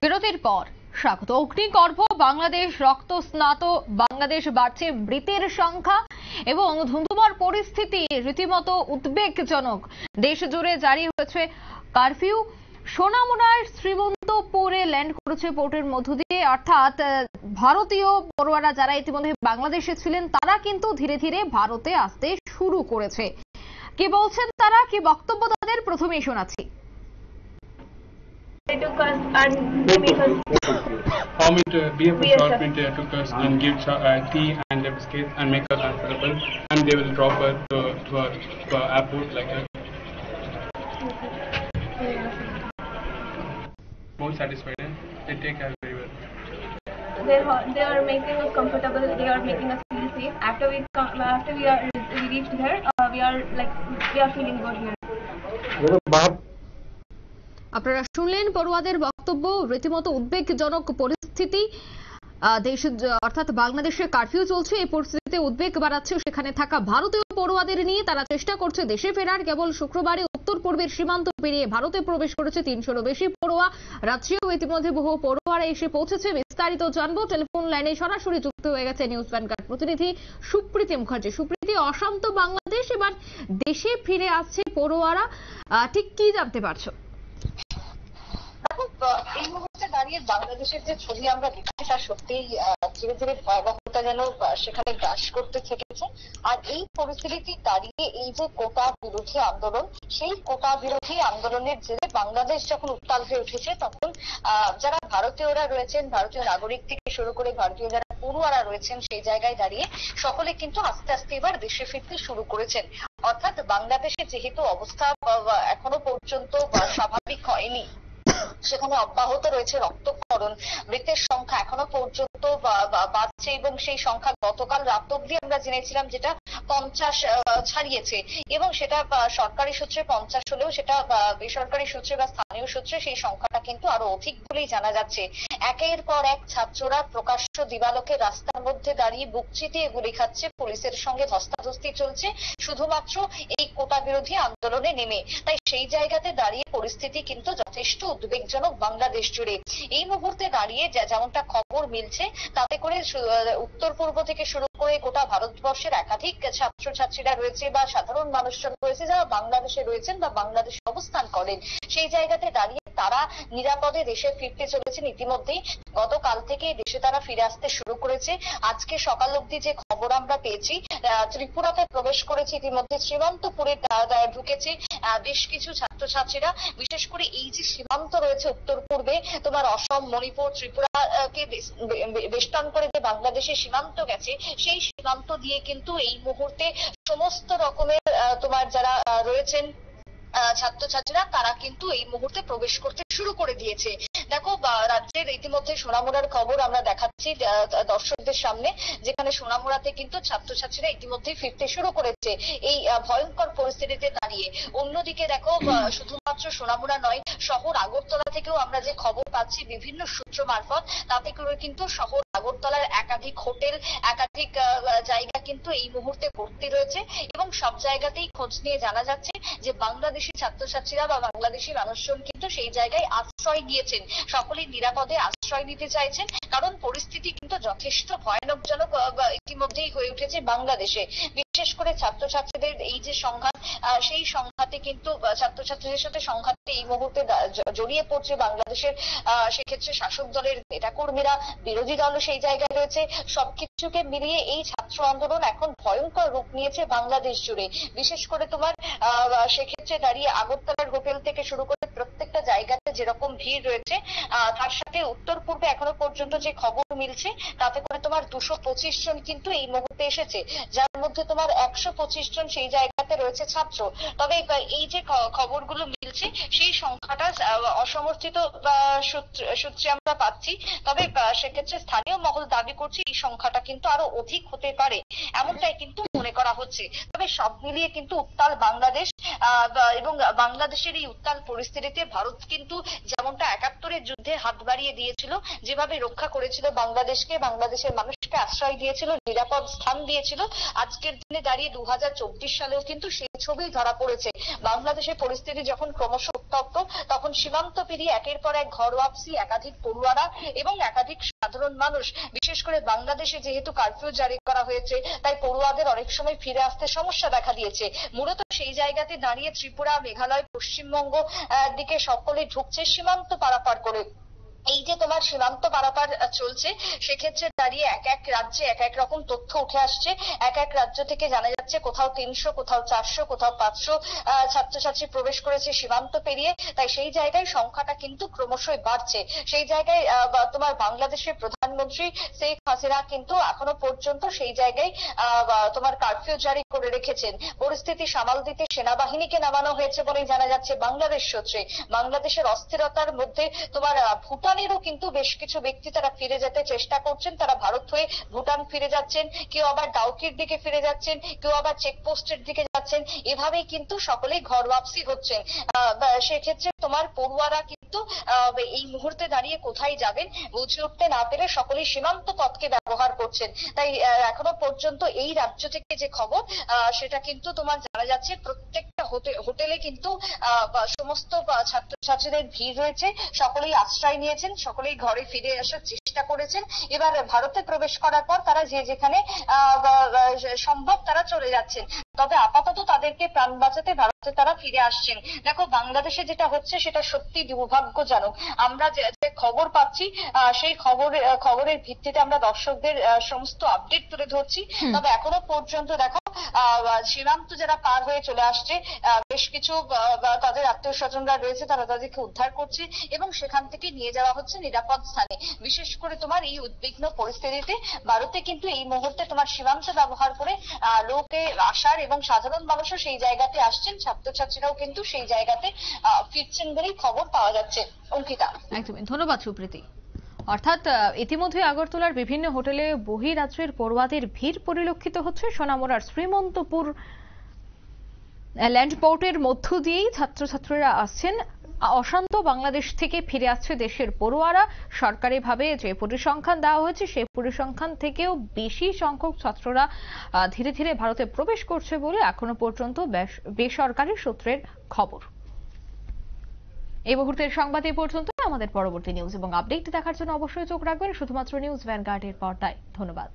বিরতির পর স্বাগত। অগ্নিগর্ভ বাংলাদেশ, রক্ত স্নাত বাংলাদেশ, বাড়ছে মৃতের সংখ্যা এবং ধুন্ধুমার পরিস্থিতি রীতিমতো উদ্বেগজনক। দেশ জুড়ে জারি হয়েছে কারফিউ। সোনামুড়ার শ্রীমন্তপুরে ল্যান্ড করেছে পোর্টের মধ্য দিয়ে, অর্থাৎ ভারতীয় পড়ুয়ারা যারা ইতিমধ্যে বাংলাদেশে ছিলেন তারা কিন্তু ধীরে ধীরে ভারতে আসতে শুরু করেছে। কি বলছেন তারা, কি বক্তব্য তাদের, প্রথমেই শোনাচ্ছি। They took us and they make us. BF Shortprint took us and give tea and biscuits and make us comfortable, and they will drop us to airport like that. More satisfied, they take care very well. They are making us comfortable. They are making us feel safe. After we reached here, we are feeling good here. আপনারা শুনলেন পড়ুয়াদের বক্তব্য। রীতিমতো উদ্বেগজনক পরিস্থিতি। দেশ অর্থাৎ বাংলাদেশে কারফিউ চলছে, এই পরিস্থিতিতে উদ্বেগ বাড়াচ্ছে সেখানে থাকা ভারতীয় পড়ুয়াদের নিয়ে। তারা চেষ্টা করছে দেশে ফেরার। কেবল শুক্রবারে উত্তর পূর্বের সীমান্ত পেরিয়ে ভারতে প্রবেশ করেছে 300-রও বেশি পড়ুয়া। রাজ্যেও ইতিমধ্যে বহু পড়ুয়ারা এসে পৌঁছেছে। বিস্তারিত জানবো। টেলিফোন লাইনে সরাসরি যুক্ত হয়ে গেছে নিউজ ভ্যানগার্ড প্রতিনিধি সুপ্রীতি মুখার্জি। সুপ্রীতি, অশান্ত বাংলাদেশ, এবার দেশে ফিরে আসছে পড়ুয়ারা, ঠিক কি জানতে পারছো? এই মুহূর্তে দাঁড়িয়ে বাংলাদেশের যে ছবি আমরা দেখছি তা সত্যিই ধীরে ধীরে ভয়াবহতা যেন সেখানে গ্রাস করতে থেকেছে। আর এই পরিস্থিতি দাঁড়িয়ে এই যে কোটা বিরোধী আন্দোলন, সেই কোটা বিরোধী আন্দোলনের জেরে বাংলাদেশ যখন উত্তাল হয়ে উঠেছে, তখন যারা ভারতীয়রা রয়েছেন, ভারতীয় নাগরিক থেকে শুরু করে ভারতীয় যারা পড়ুয়ারা রয়েছেন, সেই জায়গায় দাঁড়িয়ে সকলে কিন্তু আস্তে আস্তে এবার দেশে ফিরতে শুরু করেছেন। অর্থাৎ বাংলাদেশে যেহেতু অবস্থা এখনো পর্যন্ত স্বাভাবিক হয়নি, সেখানে অব্যাহত রয়েছে রক্তক্ষরণ, মৃতের সংখ্যা এখনো পর্যন্ত বাড়ছে এবং সেই সংখ্যা গতকাল রাত অব্দি আমরা জেনেছিলাম যেটা 50 ছাড়িয়েছে, এবং সেটা সরকারি সূত্রে 50 হলেও সেটা বেসরকারি সূত্রে বা স্থানীয় সূত্রে সেই সংখ্যাটা কিন্তু আরো অধিক বলেই জানা যাচ্ছে। একের পর এক ছাত্ররা প্রকাশ্য দিবালোকে রাস্তার মধ্যে দাঁড়িয়ে বুক চিতিয়ে গুলি খাচ্ছে, পুলিশের সঙ্গে ধস্তাধস্তি চলছে শুধুমাত্র এই কোটা বিরোধী আন্দোলনে নেমে। তাই সেই জায়গাতে দাঁড়িয়ে পরিস্থিতি কিন্তু যথেষ্ট উদ্বেগজনক বাংলাদেশ জুড়ে। এই মুহূর্তে দাঁড়িয়ে যেমনটা খবর মিলছে, তাতে করে উত্তর পূর্ব থেকে শুরু করে গোটা ভারতবর্ষের একাধিক ছাত্রছাত্রীরা রয়েছে বা সাধারণ মানুষজন রয়েছে যারা বাংলাদেশে রয়েছেন বা বাংলাদেশে অবস্থান করেন, সেই জায়গাতে দাঁড়িয়ে তারা নিরাপদে দেশে ফিরতে চলেছেন। ইতিমধ্যেই গতকাল থেকে দেশে তারা ফিরে আসতে শুরু করেছে। আজকে সকাল অবধি যে খবর আমরা পেয়েছি, ত্রিপুরাতে প্রবেশ করেছে, ইতিমধ্যে সীমান্তপুরে ঢুকেছে বেশ কিছু ছাত্রছাত্রীরা। বিশেষ করে এই যে সীমান্ত রয়েছে উত্তর পূর্বে, তোমার অসম, মণিপুর, ত্রিপুরাকে বেষ্টন করে যে বাংলাদেশের সীমান্ত গেছে, সেই সীমান্ত দিয়ে কিন্তু এই মুহূর্তে সমস্ত রকমের তোমার যারা রয়েছেন ছাত্রছাত্রীরা, তারা কিন্তু এই মুহূর্তে প্রবেশ করতে শুরু করে দিয়েছে। দেখো, রাজ্যের ইতিমধ্যে সোনামুড়ার খবর আমরা দেখাচ্ছি দর্শকদের সামনে, যেখানে সোনামুড়াতে কিন্তু ছাত্রছাত্রীরা ইতিমধ্যে ফিরতে শুরু করেছে এই ভয়ঙ্কর পরিস্থিতিতে দাঁড়িয়ে। অন্যদিকে দেখো, শুধুমাত্র সোনামুড়া নয়, শহর আগরতলা থেকেও আমরা যে খবর পাচ্ছি বিভিন্ন সূত্র মারফত, তাতে করে কিন্তু শহর আগরতলার একাধিক হোটেল, একাধিক জায়গা কিন্তু এই মুহূর্তে ভর্তি রয়েছে, এবং সব জায়গাতেই খোঁজ নিয়ে জানা যাচ্ছে যে বাংলাদেশি ছাত্রছাত্রীরা বা বাংলাদেশি মানুষজন কিন্তু সেই জায়গায় আশ্রয় নিয়েছেন। সকলেই নিরাপদে আশ্রয় নিতে চাইছেন, কারণ পরিস্থিতি কিন্তু যথেষ্ট ভয়ানকজনক ইতিমধ্যেই হয়ে উঠেছে বাংলাদেশে। বিশেষ করে ছাত্রছাত্রীদের এই যে সংঘাত, সেই সংঘাতে কিন্তু ছাত্রছাত্রীদের সাথে সংঘাতে এই মুহূর্তে জড়িয়ে পড়ছে বাংলাদেশের সেক্ষেত্রে শাসক দলের নেতাকর্মীরা, বিরোধী দলও সেই জায়গায় রয়েছে। সবকিছুকে মিলিয়ে এই ছাত্র আন্দোলন এখন ভয়ঙ্কর রূপ নিয়েছে বাংলাদেশ জুড়ে। বিশেষ করে তোমার সেক্ষেত্রে দাঁড়িয়ে আগরতলার হোটেল থেকে শুরু করে প্রত্যেকটা জায়গাতে যেরকম ভিড় রয়েছে, তার সাথে উত্তর পূর্বে এখনো পর্যন্ত যে খবর মিলছে, তাতে করে তোমার 225 জন কিন্তু এই মুহূর্তে এসেছে, যার মধ্যে তোমার 125 জন সেই জায়গাতে রয়েছে ছাত্র। তবে এই যে খবরগুলো মিলছে, সেই সংখ্যাটা অসমর্থিত সূত্রে আমরা পাচ্ছি। তবে সেক্ষেত্রে স্থানীয় মহল দাবি করছে এই সংখ্যাটা কিন্তু আরো অধিক হতে পারে, এমনটাই কিন্তু মনে করা হচ্ছে। তবে সব মিলিয়ে কিন্তু উত্তাল বাংলাদেশ, এবং বাংলাদেশের এই উত্তাল পরিস্থিতিতে ভারত কিন্তু যেমনটা 71-এর যুদ্ধে হাত বাড়িয়ে দিয়েছিল, যেভাবে রক্ষা করেছিল বাংলাদেশকে, বাংলাদেশের মানুষকে আশ্রয় দিয়েছিল, নিরাপদ স্থান দিয়েছিল, আজকের দিনে দাঁড়িয়ে 2024 সালেও কিন্তু সেই ছবি ধরা পড়েছে। বাংলাদেশের পরিস্থিতি যখন ক্রমশ উত্তপ্ত, তখন সীমান্ত পেরিয়ে একের পর এক ঘর ওয়াপসি একাধিক পড়ুয়ারা এবং একাধিক সাধারণ মানুষ, বিশেষ করে বাংলাদেশে যেহেতু কারফিউ জারি করা হয়েছে তাই পড়ুয়াদের অনেক সময় ফিরে আসতে সমস্যা দেখা দিয়েছে। মূলত সেই জায়গাতে দাঁড়িয়ে ত্রিপুরা, মেঘালয়, পশ্চিমবঙ্গ দিকে সকলে ঢুকছে সীমান্ত পারাপার করে। এই যে তোমার সীমান্ত পারাপার চলছে, সেক্ষেত্রে দাঁড়িয়ে এক এক রাজ্যে এক এক রকম তথ্য উঠে আসছে। এক এক রাজ্য থেকে জানা যাচ্ছে কোথাও 300, কোথাও 400, কোথাও 500 ছাত্রছাত্রী প্রবেশ করেছে সীমান্ত পেরিয়ে। তাই সেই জায়গায় সংখ্যাটা কিন্তু ক্রমশই বাড়ছে। সেই জায়গায় তোমার বাংলাদেশের প্রধানমন্ত্রী শেখ হাসিনা কিন্তু এখনো পর্যন্ত সেই জায়গায় তোমার কারফিউ জারি করে রেখেছেন। পরিস্থিতি সামাল দিতে সেনাবাহিনীকে নামানো হয়েছে বলেই জানা যাচ্ছে বাংলাদেশ সূত্রে। বাংলাদেশের অস্থিরতার মধ্যে তোমার ভুটানেরও কিন্তু বেশ কিছু ব্যক্তি তারা ফিরে যেতে চেষ্টা করছেন। তারা ভারত হয়ে ভুটান ফিরে যাচ্ছেন, কেউ আবার ডাউকির দিকে ফিরে যাচ্ছেন, কেউ আবার চেকপোস্টের দিকে যাচ্ছেন। এভাবেই কিন্তু সকলেই ঘর ওয়াপসি হচ্ছেন। সেক্ষেত্রে তোমার পড়ুয়ারা কিন্তু এই মুহূর্তে দাঁড়িয়ে কোথায় যাবেন বুঝে উঠতে না পেরে সকলেই সীমান্ত পথকে ব্যবহার করছেন। তাই এখনো পর্যন্ত এই রাজ্য থেকে যে খবর সেটা কিন্তু তোমার জানা যাচ্ছে প্রত্যেকটা হোটেলে কিন্তু সমস্ত ছাত্রছাত্রীদের ভিড় রয়েছে। সকলেই আশ্রয় নিয়েছেন, সকলেই ঘরে ফিরে আসার চেষ্টা করেছেন। এবার ভারতে প্রবেশ করার পর তারা যে যেখানে সম্ভব তারা চলে যাচ্ছেন। তবে আপাতত তাদেরকে প্রাণ বাঁচাতে ভারতে তারা ফিরে আসছেন। দেখো, বাংলাদেশে যেটা হচ্ছে সেটা সত্যি দুর্ভাগ্যজনক। আমরা যে খবর পাচ্ছি সেই খবরের ভিত্তিতে আমরা দর্শকদের সমস্ত আপডেট তুলে ধরছি। তবে এখনো পর্যন্ত দেখো সীমান্ত যারা পার হয়ে চলে আসছে, বেশ কিছু তাদের আত্মীয় স্বজনরা রয়েছে, তারা তাদেরকে উদ্ধার করছে এবং সেখান থেকে নিয়ে যাওয়া হচ্ছে নিরাপদ স্থানে। বিশেষ করে তোমার এই উদ্বিগ্ন পরিস্থিতিতে ভারতে কিন্তু এই মুহূর্তে তোমার সীমান্ত ব্যবহার করে লোকে আসার এবং সাধারণ মানুষও সেই জায়গাতে আসছেন, ছাত্রছাত্রীরাও কিন্তু সেই জায়গাতে ফিরছেন বলেই খবর পাওয়া যাচ্ছে। অঙ্কিতা, একদমই ধন্যবাদ সুপ্রীতি। অর্থাৎ ইতিমধ্যে আগরতলার বিভিন্ন হোটেলে বহিরাজ্যের পড়ুয়াদের ভিড় পরিলক্ষিত হচ্ছে। সোনামুড়ার শ্রীমন্তপুর ল্যান্ডপোর্টের মধ্য দিয়েই ছাত্রছাত্রীরা আসছেন। অশান্ত বাংলাদেশ থেকে ফিরে আসছে দেশের পড়ুয়ারা। সরকারিভাবে যে পরিসংখ্যান দেওয়া হয়েছে সেই পরিসংখ্যান থেকেও বেশি সংখ্যক ছাত্ররা ধীরে ধীরে ভারতে প্রবেশ করছে বলে এখনো পর্যন্ত বেসরকারি সূত্রের খবর। এই মুহূর্তের সংবাদ এই পর্যন্ত। আমাদের পরবর্তী নিউজ এবং আপডেট দেখার জন্য অবশ্যই চোখ রাখবেন শুধুমাত্র নিউজ ভ্যানগার্ডের পর্দায়। ধন্যবাদ।